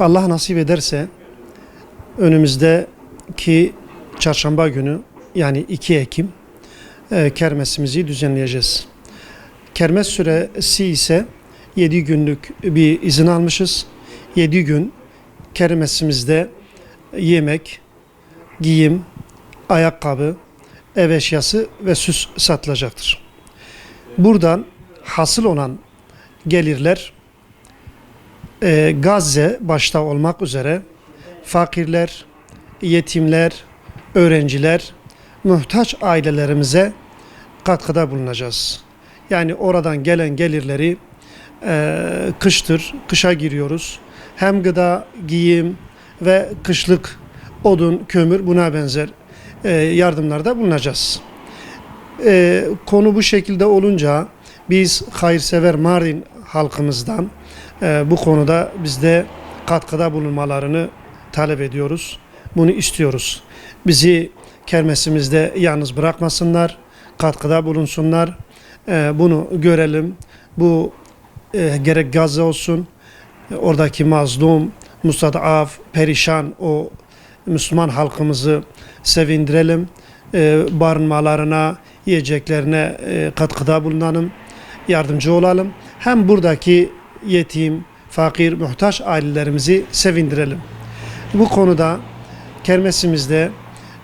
Allah nasip ederse önümüzdeki çarşamba günü yani 2 Ekim kermesimizi düzenleyeceğiz. Kermes süresi ise 7 günlük bir izin almışız. 7 gün kermesimizde yemek, giyim, ayakkabı, ev eşyası ve süs satılacaktır. Buradan hasıl olan gelirler Gazze başta olmak üzere fakirler, yetimler, öğrenciler, muhtaç ailelerimize katkıda bulunacağız. Yani oradan gelen gelirleri kışa giriyoruz. Hem gıda, giyim ve kışlık odun, kömür buna benzer yardımlarda bulunacağız. Konu bu şekilde olunca biz hayırsever Mardin halkımızdan bu konuda biz de katkıda bulunmalarını talep ediyoruz. Bunu istiyoruz. Bizi kermesimizde yalnız bırakmasınlar, katkıda bulunsunlar. Bunu görelim. Bu gerek Gazze olsun, oradaki mazlum, mustadaf, perişan o Müslüman halkımızı sevindirelim. Barınmalarına, yiyeceklerine katkıda bulunalım, yardımcı olalım. Hem buradaki yetim, fakir, muhtaç ailelerimizi sevindirelim. Bu konuda kermesimizde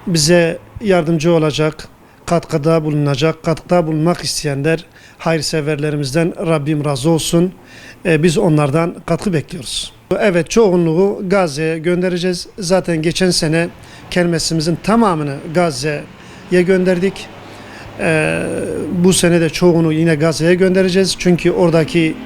bize yardımcı olacak, katkıda bulunacak, katkıda bulunmak isteyenler hayırseverlerimizden Rabbim razı olsun. Biz onlardan katkı bekliyoruz. Evet, çoğunluğu Gazze'ye göndereceğiz. Zaten geçen sene kermesimizin tamamını Gazze'ye gönderdik. Bu sene de çoğunu yine Gazze'ye göndereceğiz. Çünkü oradaki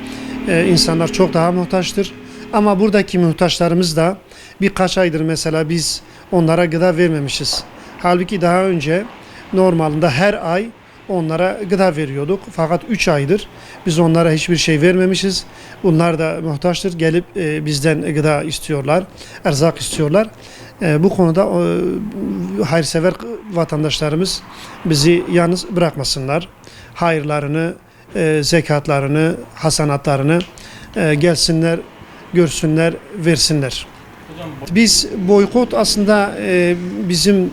insanlar çok daha muhtaçtır. Ama buradaki muhtaçlarımız da birkaç aydır mesela biz onlara gıda vermemişiz. Halbuki daha önce normalinde her ay onlara gıda veriyorduk. Fakat 3 aydır biz onlara hiçbir şey vermemişiz. Bunlar da muhtaçtır. Gelip bizden gıda istiyorlar, erzak istiyorlar. Bu konuda hayırsever vatandaşlarımız bizi yalnız bırakmasınlar. Hayırlarını, zekatlarını, hasanatlarını gelsinler, görsünler, versinler. Biz boykot aslında bizim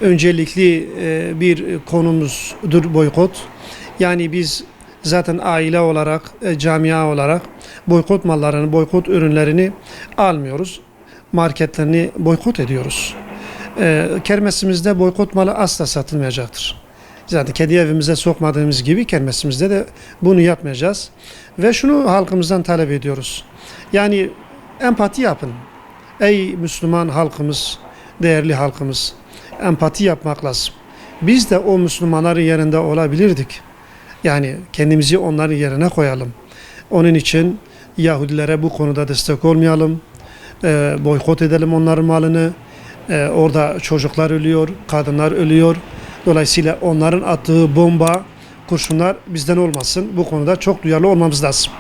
öncelikli bir konumuzdur boykot. Yani biz zaten aile olarak, camia olarak boykot mallarını, boykot ürünlerini almıyoruz. Marketlerini boykot ediyoruz. Kermesimizde boykot malı asla satılmayacaktır. Zaten kedi evimize sokmadığımız gibi kermesimizde de bunu yapmayacağız. Ve şunu halkımızdan talep ediyoruz. Yani empati yapın. Ey Müslüman halkımız, değerli halkımız, empati yapmak lazım. Biz de o Müslümanların yerinde olabilirdik. Yani kendimizi onların yerine koyalım. Onun için Yahudilere bu konuda destek olmayalım. Boykot edelim onların malını. Orada çocuklar ölüyor, kadınlar ölüyor. Dolayısıyla onların attığı bomba, kurşunlar bizden olmasın. Bu konuda çok duyarlı olmamız lazım.